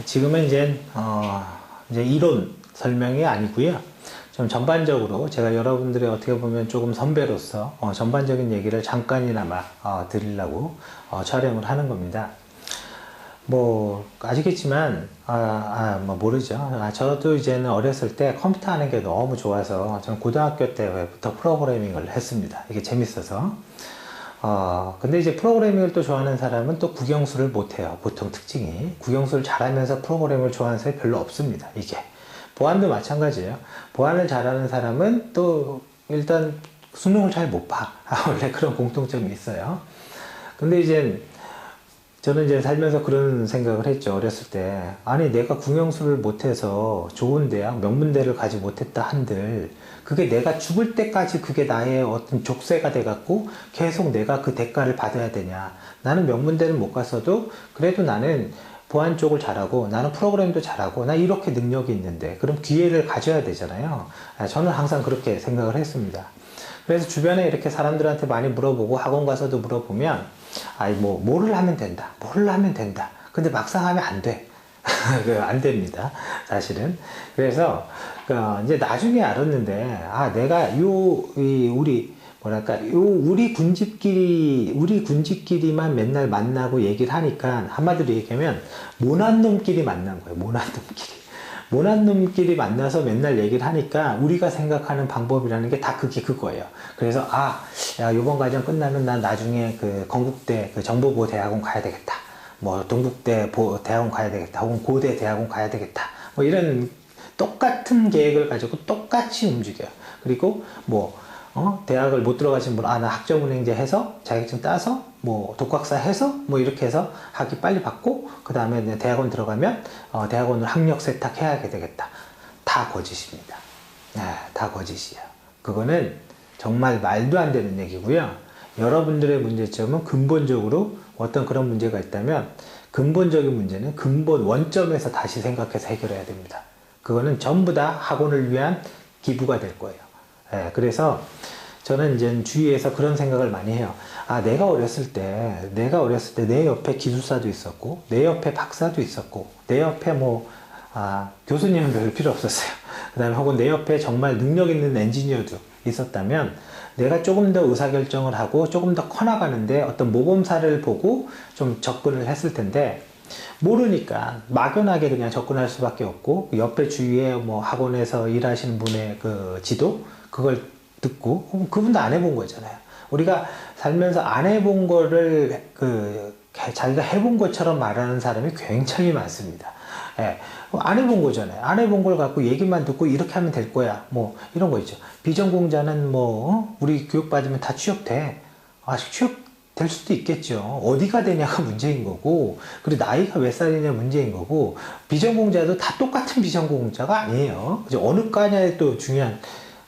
지금은 이제 이론 설명이 아니고요. 좀 전반적으로 제가 여러분들의 어떻게 보면 조금 선배로서 전반적인 얘기를 잠깐이나마 드리려고 촬영을 하는 겁니다. 뭐 아시겠지만 뭐 모르죠. 저도 이제는 어렸을 때 컴퓨터 하는 게 너무 좋아서 저는 고등학교 때부터 프로그래밍을 했습니다. 이게 재밌어서. 근데 이제 프로그래밍을 또 좋아하는 사람은 또 국영수를 못해요. 보통 특징이 국영수를 잘하면서 프로그래밍을 좋아하는 사람이 별로 없습니다. 이게 보안도 마찬가지예요. 보안을 잘하는 사람은 또 일단 수능을 잘 못 봐. 원래 그런 공통점이 있어요. 근데 이제 저는 이제 살면서 그런 생각을 했죠. 어렸을 때. 아니, 내가 국영수를 못해서 좋은 대학, 명문대를 가지 못했다 한들, 그게 내가 죽을 때까지 그게 나의 어떤 족쇄가 돼갖고 계속 내가 그 대가를 받아야 되냐. 나는 명문대를 못 갔어도 그래도 나는 보안 쪽을 잘하고 나는 프로그램도 잘하고 나 이렇게 능력이 있는데 그럼 기회를 가져야 되잖아요. 저는 항상 그렇게 생각을 했습니다. 그래서 주변에 이렇게 사람들한테 많이 물어보고 학원 가서도 물어보면 뭐를 하면 된다. 뭐를 하면 된다. 근데 막상 하면 안 돼. 안 됩니다. 사실은. 그래서 이제 나중에 알았는데 내가 우리 군집끼리만 맨날 만나고 얘기를 하니까 한마디로 얘기하면 모난 놈끼리 만난 거예요. 모난 놈끼리 만나서 맨날 얘기를 하니까 우리가 생각하는 방법이라는 게 다 그거예요. 그래서 야, 요번 과정 끝나면 난 나중에 그 건국대 그 정보보호대학원 가야 되겠다. 뭐 동국대 대학원 가야 되겠다. 혹은 고대 대학원 가야 되겠다. 뭐 이런 똑같은 계획을 가지고 똑같이 움직여요. 그리고 대학을 못 들어가신 분, 나 학점은행제 해서, 자격증 따서, 독학사 해서, 이렇게 해서 학위 빨리 받고, 그 다음에 대학원 들어가면, 대학원을 학력 세탁해야 되겠다. 다 거짓입니다. 다 거짓이에요. 그거는 정말 말도 안 되는 얘기고요. 여러분들의 문제점은 근본적으로 어떤 그런 문제가 있다면, 근본적인 문제는 근본 원점에서 다시 생각해서 해결해야 됩니다. 그거는 전부 다 학원을 위한 기부가 될 거예요. 그래서 저는 이제 주위에서 그런 생각을 많이 해요. 내가 어렸을 때 내 옆에 기술사도 있었고, 내 옆에 박사도 있었고, 내 옆에 교수님은 별 필요 없었어요. 그 다음에 혹은 내 옆에 정말 능력 있는 엔지니어도 있었다면, 내가 조금 더 의사결정을 하고 조금 더 커나가는데 어떤 모범사를 보고 좀 접근을 했을 텐데, 모르니까 막연하게 그냥 접근할 수밖에 없고, 옆에 주위에 학원에서 일하시는 분의 그 지도, 그걸 듣고, 혹은 그분도 안 해본 거잖아요. 우리가 살면서 안 해본 거를 자기가 해본 것처럼 말하는 사람이 굉장히 많습니다. 안 해본 거잖아요. 안 해본 걸 갖고 얘기만 듣고 이렇게 하면 될 거야. 이런 거 있죠. 비전공자는 우리 교육받으면 다 취업돼. 취업될 수도 있겠죠. 어디가 되냐가 문제인 거고, 그리고 나이가 몇 살이냐 문제인 거고, 비전공자도 다 똑같은 비전공자가 아니에요. 어느 과냐에 또 중요한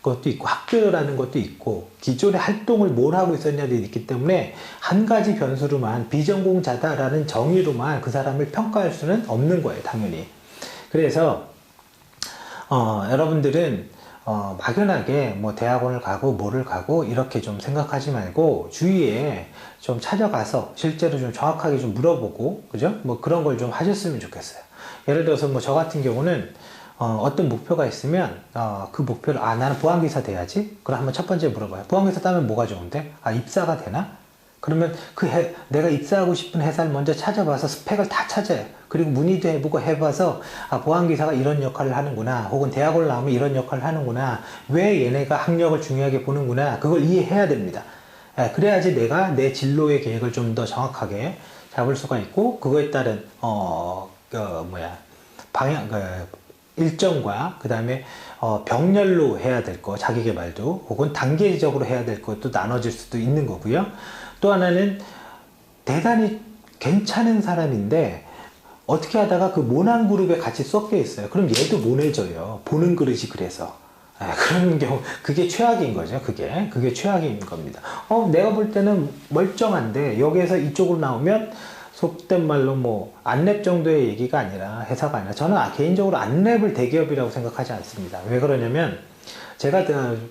것도 있고, 학교라는 것도 있고, 기존의 활동을 뭘 하고 있었냐도 있기 때문에, 한 가지 변수로만 비전공자다라는 정의로만 그 사람을 평가할 수는 없는 거예요, 당연히. 그래서, 여러분들은, 막연하게 대학원을 가고 뭐를 가고 이렇게 좀 생각하지 말고, 주위에 좀 찾아가서 실제로 좀 정확하게 좀 물어보고, 그죠? 그런 걸 좀 하셨으면 좋겠어요. 예를 들어서 저 같은 경우는, 어떤 목표가 있으면 그 목표를 나는 보안기사 돼야지. 그럼 한번 첫 번째 물어봐요. 보안기사 따면 뭐가 좋은데? 입사가 되나? 그러면 내가 입사하고 싶은 회사를 먼저 찾아봐서 스펙을 다 찾아요. 그리고 문의도 해보고 해봐서 보안기사가 이런 역할을 하는구나, 혹은 대학원을 나오면 이런 역할을 하는구나, 왜 얘네가 학력을 중요하게 보는구나, 그걸 이해해야 됩니다. 그래야지 내가 내 진로의 계획을 좀 더 정확하게 잡을 수가 있고, 그거에 따른 일정과 그 다음에 병렬로 해야 될 거, 자기계발도, 혹은 단계적으로 해야 될 것도 나눠질 수도 있는 거고요. 또 하나는 대단히 괜찮은 사람인데 어떻게 하다가 그 모난 그룹에 같이 섞여 있어요. 그럼 얘도 모내져요. 보는 그릇이 그래서. 그런 경우, 그게 최악인 거죠. 그게 최악인 겁니다. 내가 볼 때는 멀쩡한데 여기에서 이쪽으로 나오면 속된 말로 안랩 정도의 얘기가 아니라, 회사가 아니라, 저는 개인적으로 안랩을 대기업이라고 생각하지 않습니다. 왜 그러냐면, 제가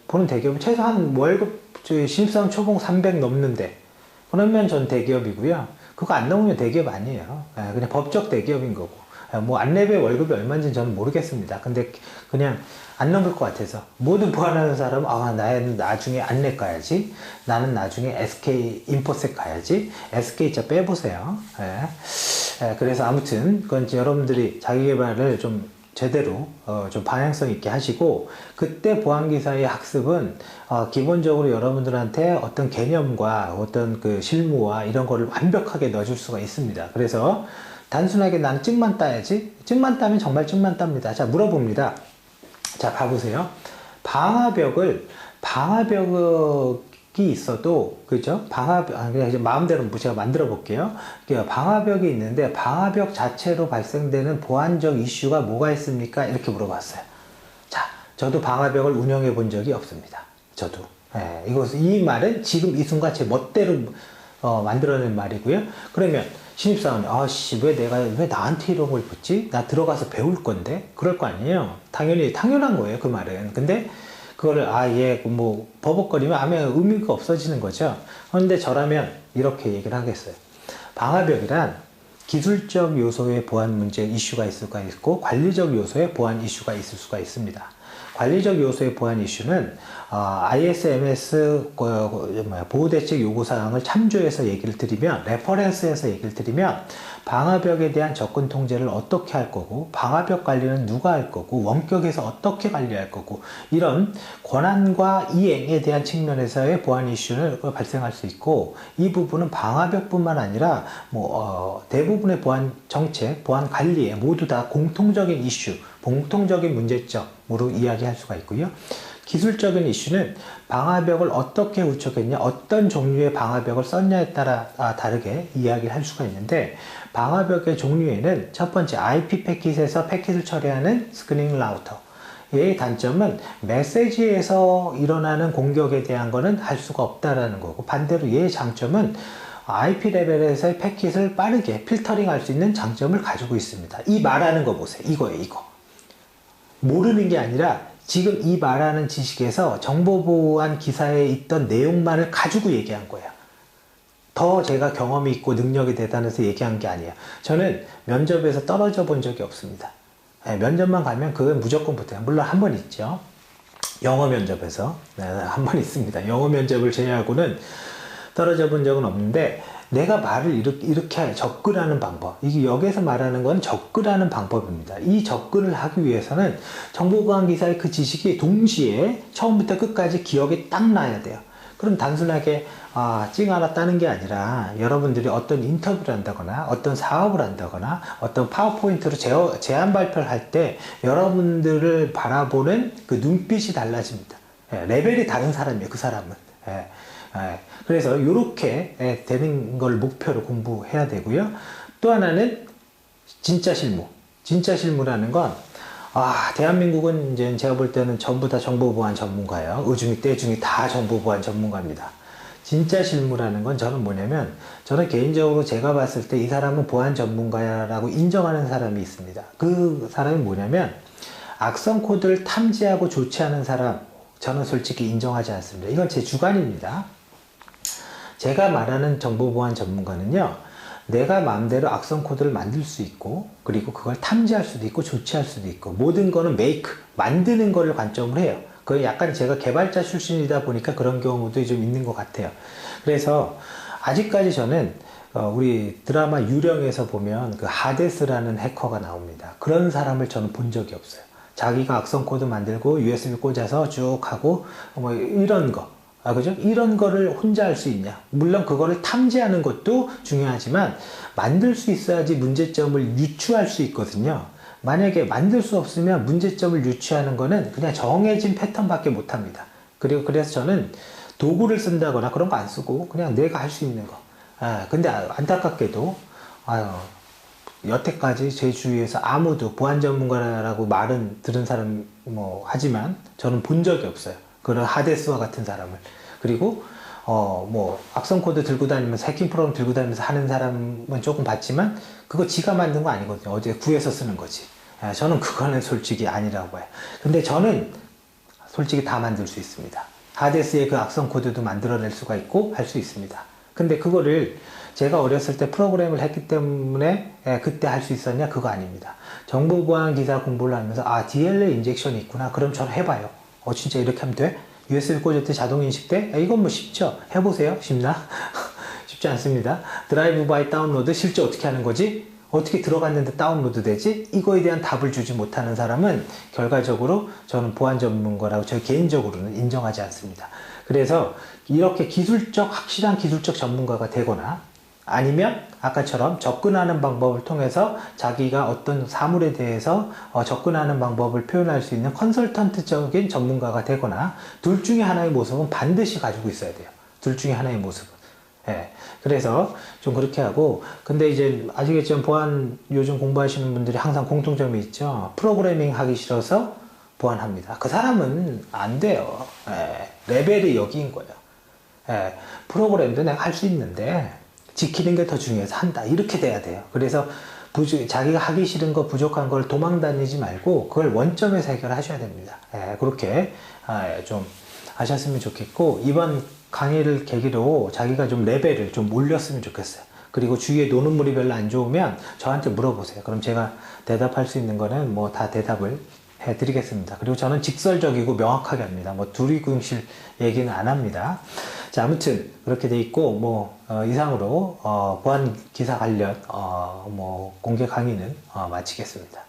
보는 대기업은 최소한 월급, 신입사원 초봉 300 넘는데, 그러면 전 대기업이고요. 그거 안 넘으면 대기업 아니에요. 그냥 법적 대기업인 거고. 뭐 안랩의 월급이 얼마인지는 저는 모르겠습니다. 근데 그냥 안 넘을 것 같아서 모든 보안하는 사람은 나는 나중에 안랩 가야지, 나는 나중에 SK 인포셋 가야지, SK자 빼보세요. 그래서 아무튼 그건 여러분들이 자기계발을 좀 제대로 좀 방향성 있게 하시고, 그때 보안기사의 학습은 기본적으로 여러분들한테 어떤 개념과 어떤 그 실무와 이런 거를 완벽하게 넣어줄 수가 있습니다. 그래서 단순하게 나는 증만 따야지, 증만 따면 정말 증만 땁니다. 자, 물어봅니다. 자, 봐보세요. 방화벽이 있어도, 그죠? 그냥 이제 마음대로 제가 만들어 볼게요. 방화벽이 있는데, 방화벽 자체로 발생되는 보안적 이슈가 뭐가 있습니까? 이렇게 물어봤어요. 자, 저도 방화벽을 운영해 본 적이 없습니다. 저도. 이 말은 지금 이 순간 제 멋대로 만들어낸 말이고요. 그러면 신입사원이 왜 나한테 이런 걸 묻지? 나 들어가서 배울 건데? 그럴 거 아니에요. 당연한 거예요, 그 말은. 근데 그거를 뭐 버벅거리면 아무 의미가 없어지는 거죠. 그런데 저라면 이렇게 얘기를 하겠어요. 방화벽이란 기술적 요소의 보안 문제 이슈가 있을 수가 있고, 관리적 요소의 보안 이슈가 있을 수가 있습니다. 관리적 요소의 보안 이슈는 ISMS 보호대책 요구사항을 참조해서 얘기를 드리면, 레퍼런스에서 얘기를 드리면, 방화벽에 대한 접근 통제를 어떻게 할 거고, 방화벽 관리는 누가 할 거고, 원격에서 어떻게 관리할 거고, 이런 권한과 이행에 대한 측면에서의 보안 이슈를 발생할 수 있고, 이 부분은 방화벽뿐만 아니라 대부분의 보안 정책, 보안 관리에 모두 다 공통적인 이슈, 공통적인 문제점으로 이야기할 수가 있고요. 기술적인 이슈는 방화벽을 어떻게 구축했냐, 어떤 종류의 방화벽을 썼냐에 따라 다르게 이야기를 할 수가 있는데, 방화벽의 종류에는 첫 번째 IP 패킷에서 패킷을 처리하는 스크린 라우터의 단점은 메시지에서 일어나는 공격에 대한 거는 할 수가 없다라는 거고, 반대로 얘의 장점은 IP 레벨에서의 패킷을 빠르게 필터링 할 수 있는 장점을 가지고 있습니다. 이 말하는 거 보세요. 이거예요, 이거. 모르는 게 아니라 지금 이 말하는 지식에서 정보보안 기사에 있던 내용만을 가지고 얘기한 거예요. 더 제가 경험이 있고 능력이 대단해서 얘기한 게 아니에요. 저는 면접에서 떨어져 본 적이 없습니다. 면접만 가면 그건 무조건 붙어요. 물론 한 번 있죠. 영어 면접에서 한 번 있습니다. 영어 면접을 제외하고는 떨어져 본 적은 없는데, 내가 말을 이렇게 접근하는 방법, 이게 여기서 말하는 건 접근하는 방법입니다. 이 접근을 하기 위해서는 정보보안 기사의 그 지식이 동시에 처음부터 끝까지 기억에 딱 나야 돼요. 그럼 단순하게 찡 하나 따는 게 아니라, 여러분들이 어떤 인터뷰를 한다거나 어떤 사업을 한다거나 어떤 파워포인트로 제안 발표를 할 때 여러분들을 바라보는 그 눈빛이 달라집니다. 레벨이 다른 사람이에요, 그 사람은. 그래서 이렇게 되는 걸 목표로 공부해야 되고요. 또 하나는 진짜 실무. 진짜 실무라는 건, 대한민국은 이제 제가 볼 때는 전부 다 정보보안 전문가예요. 의중이 떼중이 다 정보보안 전문가입니다. 진짜 실무라는 건 저는 뭐냐면, 저는 개인적으로 제가 봤을 때 이 사람은 보안 전문가라고 인정하는 사람이 있습니다. 그 사람이 뭐냐면, 악성 코드를 탐지하고 조치하는 사람, 저는 솔직히 인정하지 않습니다. 이건 제 주관입니다. 제가 말하는 정보보안 전문가는요, 내가 마음대로 악성 코드를 만들 수 있고, 그리고 그걸 탐지할 수도 있고 조치할 수도 있고, 모든 거는 만드는 거를 관점으로 해요. 그건 약간 제가 개발자 출신이다 보니까 그런 경우도 좀 있는 것 같아요. 그래서 아직까지 저는 우리 드라마 유령에서 보면 그 하데스라는 해커가 나옵니다. 그런 사람을 저는 본 적이 없어요. 자기가 악성 코드 만들고 USB 꽂아서 쭉 하고 이런 거, 그죠? 이런 거를 혼자 할 수 있냐? 물론 그거를 탐지하는 것도 중요하지만 만들 수 있어야지 문제점을 유추할 수 있거든요. 만약에 만들 수 없으면 문제점을 유추하는 거는 그냥 정해진 패턴밖에 못 합니다. 그래서 저는 도구를 쓴다거나 그런 거 안 쓰고 그냥 내가 할 수 있는 거. 근데 안타깝게도 여태까지 제 주위에서 아무도 보안 전문가라고 말은 들은 사람 하지만 저는 본 적이 없어요. 그런 하데스와 같은 사람을. 그리고 악성 코드 들고 다니면서 해킹 프로그램 들고 다니면서 하는 사람은 조금 봤지만 그거 지가 만든 거 아니거든요. 어제 구해서 쓰는 거지. 저는 그거는 솔직히 아니라고 봐요. 근데 저는 솔직히 다 만들 수 있습니다. 하데스의 그 악성 코드도 만들어낼 수가 있고 할 수 있습니다. 근데 그거를 제가 어렸을 때 프로그램을 했기 때문에 그때 할 수 있었냐? 그거 아닙니다. 정부 보안 기사 공부를 하면서 DLL 인젝션이 있구나. 그럼 저는 해봐요. 진짜 이렇게 하면 돼? USB 꽂을 때 자동 인식돼? 이건 뭐 쉽죠? 해보세요. 쉽나? 쉽지 않습니다. 드라이브 바이 다운로드 실제 어떻게 하는 거지? 어떻게 들어갔는데 다운로드 되지? 이거에 대한 답을 주지 못하는 사람은 결과적으로 저는 보안 전문가라고 저 개인적으로는 인정하지 않습니다. 그래서 이렇게 확실한 기술적 전문가가 되거나 아니면 아까처럼 접근하는 방법을 통해서 자기가 어떤 사물에 대해서 접근하는 방법을 표현할 수 있는 컨설턴트적인 전문가가 되거나 둘 중에 하나의 모습은 반드시 가지고 있어야 돼요. 둘 중에 하나의 모습은. 예. 그래서 좀 그렇게 하고, 근데 이제 아시겠지만 보안 요즘 공부하시는 분들이 항상 공통점이 있죠. 프로그래밍 하기 싫어서 보안합니다. 그 사람은 안 돼요. 예. 레벨이 여기인 거예요. 예. 프로그램도 내가 할 수 있는데 지키는 게 더 중요해서 한다. 이렇게 돼야 돼요. 그래서 자기가 하기 싫은 거 부족한 걸 도망 다니지 말고 그걸 원점에서 해결하셔야 됩니다. 예. 그렇게 좀 하셨으면 좋겠고, 이번 강의를 계기로 자기가 좀 레벨을 좀 올렸으면 좋겠어요. 그리고 주위에 노는 물이 별로 안 좋으면 저한테 물어보세요. 그럼 제가 대답할 수 있는 거는 뭐 다 대답을 해드리겠습니다. 그리고 저는 직설적이고 명확하게 합니다. 뭐 두리뭉실 얘기는 안 합니다. 자, 아무튼 그렇게 돼 있고, 뭐 이상으로 보안 기사 관련 뭐 공개 강의는 마치겠습니다.